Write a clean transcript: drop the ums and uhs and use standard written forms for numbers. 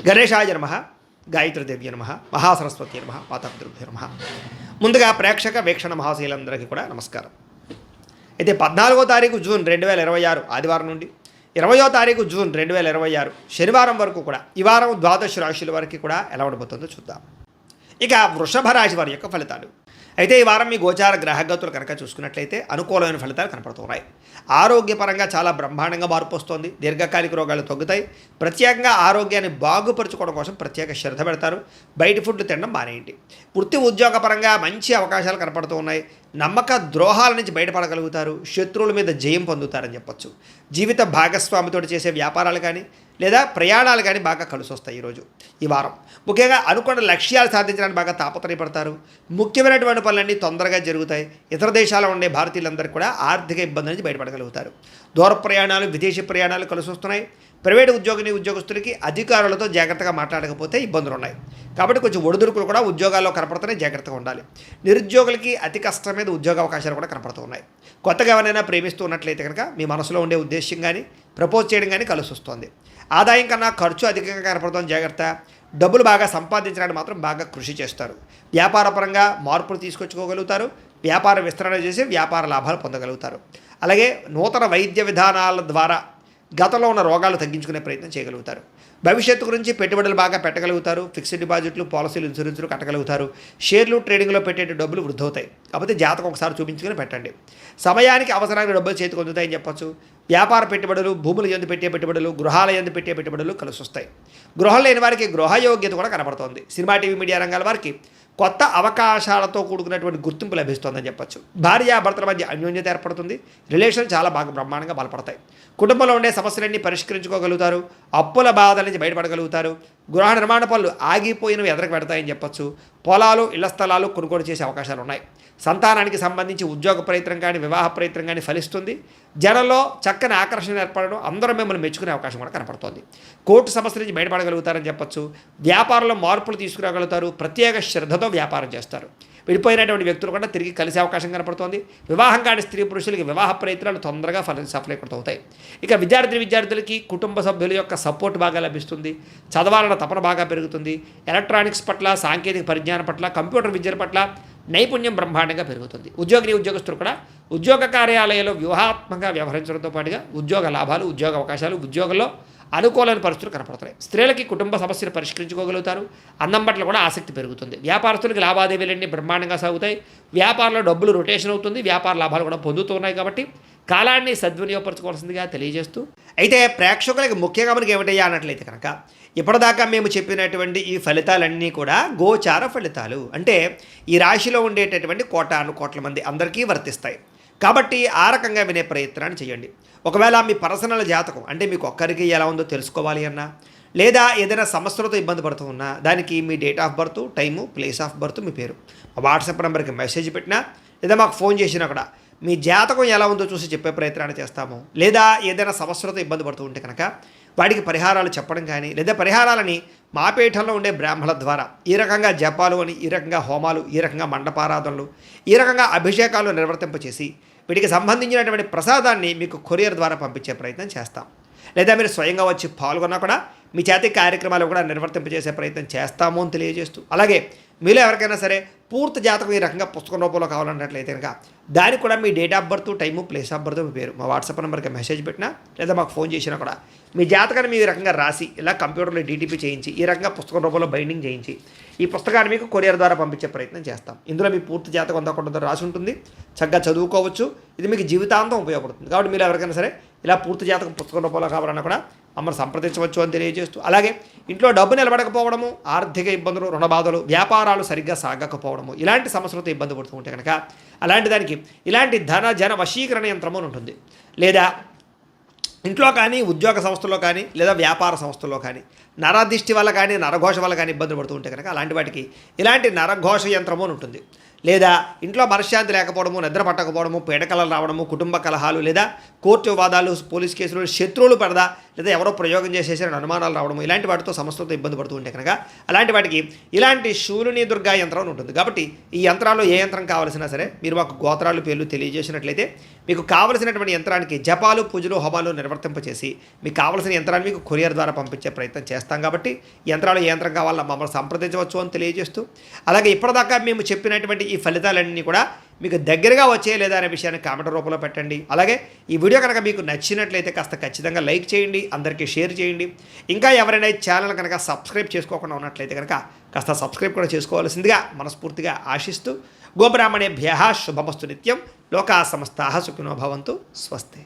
గణేశాయ నమః, గాయత్రీదేవ్య నమః, మహాసరస్వతి నమః, మాతాపితృభ్యో నమః. ముందుగా ప్రేక్షక వీక్షణ మహాశీలందరికీ కూడా నమస్కారం. అయితే 14వ తారీఖు జూన్ 2026 ఆదివారం నుండి 20వ తారీఖు జూన్ 2026 శనివారం వరకు కూడా ఈ వారం ద్వాదశ రాశుల వరకు కూడా ఎలా ఉండబోతుందో చూద్దాం. ఇక వృషభ రాశి వారి యొక్క ఫలితాలు. అయితే ఈ వారం మీ గోచార గ్రహగతులు కనుక చూసుకున్నట్లయితే అనుకూలమైన ఫలితాలు కనపడుతున్నాయి. ఆరోగ్యపరంగా చాలా బ్రహ్మాండంగా మార్పు వస్తుంది. దీర్ఘకాలిక రోగాలు తగ్గుతాయి. ప్రత్యేకంగా ఆరోగ్యాన్ని బాగుపరుచుకోవడం కోసం ప్రత్యేక శ్రద్ధ పెడతారు. బయట ఫుడ్ తినడం మానేయండి. వృత్తి ఉద్యోగపరంగా మంచి అవకాశాలు కనపడుతూ ఉన్నాయి. నమ్మక ద్రోహాల నుంచి బయటపడగలుగుతారు. శత్రువుల మీద జయం పొందుతారని చెప్పొచ్చు. జీవిత భాగస్వామితో చేసే వ్యాపారాలు కానీ లేదా ప్రయాణాలు కానీ బాగా కలిసి వస్తాయి ఈరోజు ఈ వారం. ముఖ్యంగా అనుకున్న లక్ష్యాలు సాధించడానికి బాగా తాపత్రయపడతారు. ముఖ్యమైనటువంటి పనులన్నీ తొందరగా జరుగుతాయి. ఇతర దేశాల్లో ఉండే భారతీయులందరూ కూడా ఆర్థిక ఇబ్బందుల నుంచి బయటపడగలుగుతారు. దూర ప్రయాణాలు, విదేశీ ప్రయాణాలు కలిసి వస్తున్నాయి. ప్రైవేటు ఉద్యోగస్తులకి అధికారులతో జాగ్రత్తగా మాట్లాడకపోతే ఇబ్బందులు ఉన్నాయి. కాబట్టి కొంచెం ఒడిదుడుకులు కూడా ఉద్యోగాల్లో కనపడుతున్నాయి. జాగ్రత్తగా ఉండాలి. నిరుద్యోగులకి అతి కష్టం మీద ఉద్యోగ అవకాశాలు కూడా కనపడుతూ ఉన్నాయి. కొత్తగా ఎవరైనా ప్రేమిస్తూ ఉన్నట్లయితే కనుక మీ మనసులో ఉండే ఉద్దేశం కానీ ప్రపోజ్ చేయడం కానీ కలిసి వస్తుంది. ఆదాయం కన్నా ఖర్చు అధికంగా కనపడుతుంది. జాగ్రత్త. డబ్బులు బాగా సంపాదించడానికి మాత్రం బాగా కృషి చేస్తారు. వ్యాపారపరంగా మార్పులు తీసుకొచ్చుకోగలుగుతారు. వ్యాపార విస్తరణ చేసి వ్యాపార లాభాలు పొందగలుగుతారు. అలాగే నూతన వైద్య విధానాల ద్వారా గతంలో ఉన్న రోగాలు తగ్గించుకునే ప్రయత్నం చేయగలుగుతారు. భవిష్యత్తు గురించి పెట్టుబడులు బాగా పెట్టగలుగుతారు. ఫిక్స్డ్ డిపాజిట్లు, పాలసీలు, ఇన్సూరెన్స్లు కట్టగలుగుతారు. షేర్లు, ట్రేడింగ్లో పెట్టే డబ్బులు వృద్ధి అవుతాయి. కాకపోతే జాతకం ఒకసారి చూపించుకుని పెట్టండి. సమయానికి అవసరానికి డబ్బులు చేతికి అందుతాయని చెప్పొచ్చు. వ్యాపార పెట్టుబడులు, భూముల యందు పెట్టే పెట్టుబడులు, గృహాల యందు పెట్టే పెట్టుబడులు కలిసి వస్తాయి. గృహం లేని వారికి గృహయోగ్యత కూడా కనబడుతోంది. సినిమా, టీవీ, మీడియా రంగాల వారికి కొత్త అవకాశాలతో కూడుకున్నటువంటి గుర్తింపు లభిస్తుందని చెప్పొచ్చు. భార్యాభర్తల మధ్య అన్యోన్యత ఏర్పడుతుంది. రిలేషన్ చాలా బాగా బ్రహ్మాండంగా బలపడతాయి. కుటుంబంలో ఉండే సమస్యలన్నీ పరిష్కరించుకోగలుగుతారు. అప్పుల బాధల నుంచి బయటపడగలుగుతారు. గృహ నిర్మాణ పనులు ఆగిపోయినవి ఎదరకు పెడతాయని చెప్పొచ్చు. పొలాలు, ఇళ్ల స్థలాలు కొనుగోలు చేసే అవకాశాలు ఉన్నాయి. సంతానానికి సంబంధించి ఉద్యోగ ప్రయత్నం కానీ వివాహ ప్రయత్నం కానీ ఫలిస్తుంది. జనంలో చక్కని ఆకర్షణ ఏర్పడడం, అందరూ మిమ్మల్ని మెచ్చుకునే అవకాశం కూడా కనపడుతుంది. కోర్టు సమస్య నుంచి బయటపడగలుగుతారని చెప్పొచ్చు. వ్యాపారంలో మార్పులు తీసుకురాగలుగుతారు. ప్రత్యేక శ్రద్ధతో వ్యాపారం చేస్తారు. విడిపోయినటువంటి వ్యక్తులు కూడా తిరిగి కలిసే అవకాశం కనపడుతోంది. వివాహం కాని స్త్రీ పురుషులకి వివాహ ప్రయత్నాలు తొందరగా సఫలీకృతమవుతాయి. ఇక విద్యార్థులకి కుటుంబ సభ్యుల యొక్క సపోర్ట్ బాగా లభిస్తుంది. చదవాలన్న తపన బాగా పెరుగుతుంది. ఎలక్ట్రానిక్స్ పట్ల, సాంకేతిక పరిజ్ఞానం పట్ల, కంప్యూటర్ విద్యల పట్ల నైపుణ్యం బ్రహ్మాండంగా పెరుగుతుంది. ఉద్యోగస్తులు కూడా ఉద్యోగ కార్యాలయాల్లో వ్యూహాత్మకంగా వ్యవహరించడంతో పాటుగా ఉద్యోగ లాభాలు, ఉద్యోగ అవకాశాలు, ఉద్యోగంలో అనుకూలమైన పరిస్థితులు కనపడుతున్నాయి. స్త్రీలకి కుటుంబ సమస్యలు పరిష్కరించుకోగలుగుతారు. అందం పట్ల కూడా ఆసక్తి పెరుగుతుంది. వ్యాపారస్తులకి లావాదేవీలన్నీ బ్రహ్మాండంగా సాగుతాయి. వ్యాపారంలో డబ్బులు రొటేషన్ అవుతుంది. వ్యాపార లాభాలు కూడా పొందుతున్నాయి. కాబట్టి కాలాన్ని సద్వినియోగపరచుకోవాల్సిందిగా తెలియజేస్తూ, అయితే ప్రేక్షకులకి ముఖ్యంగా మనకి ఏమిటయ్యా అన్నట్లయితే కనుక ఇప్పటిదాకా మేము చెప్పినటువంటి ఈ ఫలితాలన్నీ కూడా గోచార ఫలితాలు. అంటే ఈ రాశిలో ఉండేటటువంటి కోట్ల మంది అందరికీ వర్తిస్తాయి. కాబట్టి ఆ రకంగా వినే ప్రయత్నాన్ని చేయండి. ఒకవేళ మీ పర్సనల్ జాతకం అంటే మీకు ఒక్కరికి ఎలా ఉందో తెలుసుకోవాలి అన్నా, లేదా ఏదైనా సమస్యలతో ఇబ్బంది పడుతూ ఉన్నా, దానికి మీ date of birth, time, place of birth, మీ పేరు మా వాట్సాప్ నెంబర్కి మెసేజ్ పెట్టినా లేదా మాకు ఫోన్ చేసినా కూడా మీ జాతకం ఎలా ఉందో చూసి చెప్పే ప్రయత్నాన్ని చేస్తాము. లేదా ఏదైనా సమస్యలతో ఇబ్బంది పడుతూ ఉంటే కనుక వాటికి పరిహారాలు చెప్పడం కానీ, లేదా పరిహారాలని మా పీఠంలో ఉండే బ్రాహ్మణుల ద్వారా ఈ రకంగా జపాలు అని, ఈ రకంగా హోమాలు, ఈ రకంగా మండపారాధనలు, ఈ రకంగా అభిషేకాలు నిర్వర్తింపచేసి వీటికి సంబంధించినటువంటి ప్రసాదాన్ని మీకు కొరియర్ ద్వారా పంపించే ప్రయత్నం చేస్తాం. లేదా మీరు స్వయంగా వచ్చి పాల్గొన్నా కూడా మీ చేతి కార్యక్రమాలు కూడా నిర్వర్తింపజేసే ప్రయత్నం చేస్తాము అని తెలియజేస్తూ, అలాగే మీలో ఎవరికైనా సరే పూర్తి జాతకం ఈ రకంగా పుస్తకం రూపంలో కావాలన్నట్లయితే కనుక దానికి కూడా మీ date of birth, time, place of birth, మీ పేరు మా వాట్సాప్ నెంబర్కి మెసేజ్ పెట్టినా లేదా మాకు ఫోన్ చేసినా కూడా మీ జాతకాన్ని మీ రకంగా రాసి ఇలా కంప్యూటర్లో డీటీపీ చేయించి ఈ రకంగా పుస్తకం రూపంలో బైండింగ్ చేయించి ఈ పుస్తకాన్ని మీకు కొరియర్ ద్వారా పంపించే ప్రయత్నం చేస్తాం. ఇందులో మీ పూర్తి జాతకం అంతా కొంత రాసి ఉంటుంది. చక్కగా చదువుకోవచ్చు. ఇది మీకు జీవితాంతం ఉపయోగపడుతుంది. కాబట్టి మీరు ఎవరికైనా సరే ఇలా పూర్తి జాతకం పుస్తకం రూపంలో కావాలన్నా కూడా మమ్మల్ని సంప్రదించవచ్చు అని తెలియజేస్తూ, అలాగే ఇంట్లో డబ్బు నిలబడకపోవడము, ఆర్థిక ఇబ్బందులు, రుణ బాధలు, వ్యాపారాలు సరిగ్గా సాగకపోవడము, ఇలాంటి సమస్యలతో ఇబ్బంది పడుతూ ఉంటే కనుక అలాంటి దానికి ఇలాంటి జన వశీకరణ యంత్రము ఉంటుంది. లేదా ఇంట్లో కానీ, ఉద్యోగ సంస్థల్లో కానీ, లేదా వ్యాపార సంస్థల్లో కానీ నరదిష్టి వల్ల కానీ, నరఘోష వల్ల కానీ ఇబ్బందులు పడుతూ ఉంటే కనుక అలాంటి వాటికి ఇలాంటి నరఘోష యంత్రము అని ఉంటుంది. లేదా ఇంట్లో మనశ్శాంతి లేకపోవడము, నిద్ర పట్టకపోవడము, పీడకలలు రావడము, కుటుంబ కలహాలు, లేదా కోర్టు వివాదాలు, పోలీస్ కేసులు, శత్రువులు పడదా, లేదా ఎవరో ప్రయోగం చేసేసారని అనుమానాలు రావడము, ఇలాంటి వాటితో సమస్యలతో ఇబ్బంది పడుతూ ఉంటే కనుక అలాంటి వాటికి ఇలాంటి శూలిని దుర్గా యంత్రం అని ఉంటుంది. కాబట్టి ఈ యంత్రాల్లో ఏ యంత్రం కావాల్సినా సరే మీరు మాకు గోత్రాలు పేర్లు తెలియజేసినట్లయితే మీకు కావలసినటువంటి యంత్రానికి జపాలు, పూజలు, హోమాలు నిర్వర్తింపచేసి మీకు కావలసిన యంత్రాన్ని మీకు కొరియర్ ద్వారా పంపించే ప్రయత్నం చేస్తాం. కాబట్టి ఈ యంత్రాలు ఏ యంత్రం కావాలో మమ్మల్ని సంప్రదించవచ్చు అని తెలియజేస్తూ, అలాగే ఇప్పటిదాకా మేము చెప్పినటువంటి ఈ ఫలితాలన్నీ కూడా మీకు దగ్గరగా వచ్చే లేదా అనే విషయాన్ని కామెంట్ రూపంలో పెట్టండి. అలాగే ఈ వీడియో కనుక మీకు నచ్చినట్లయితే కాస్త ఖచ్చితంగా లైక్ చేయండి, అందరికీ షేర్ చేయండి. ఇంకా ఎవరైనా ఈ ఛానల్ కనుక సబ్స్క్రైబ్ చేసుకోకుండా ఉన్నట్లయితే కనుక కాస్త సబ్స్క్రైబ్ కూడా చేసుకోవాల్సిందిగా మనస్ఫూర్తిగా ఆశిస్తూ, గోబ్రాహ్మణేభ్యః శుభమస్తు నిత్యం, లోకా సమస్తాః సుఖినో భవంతు, స్వస్తి.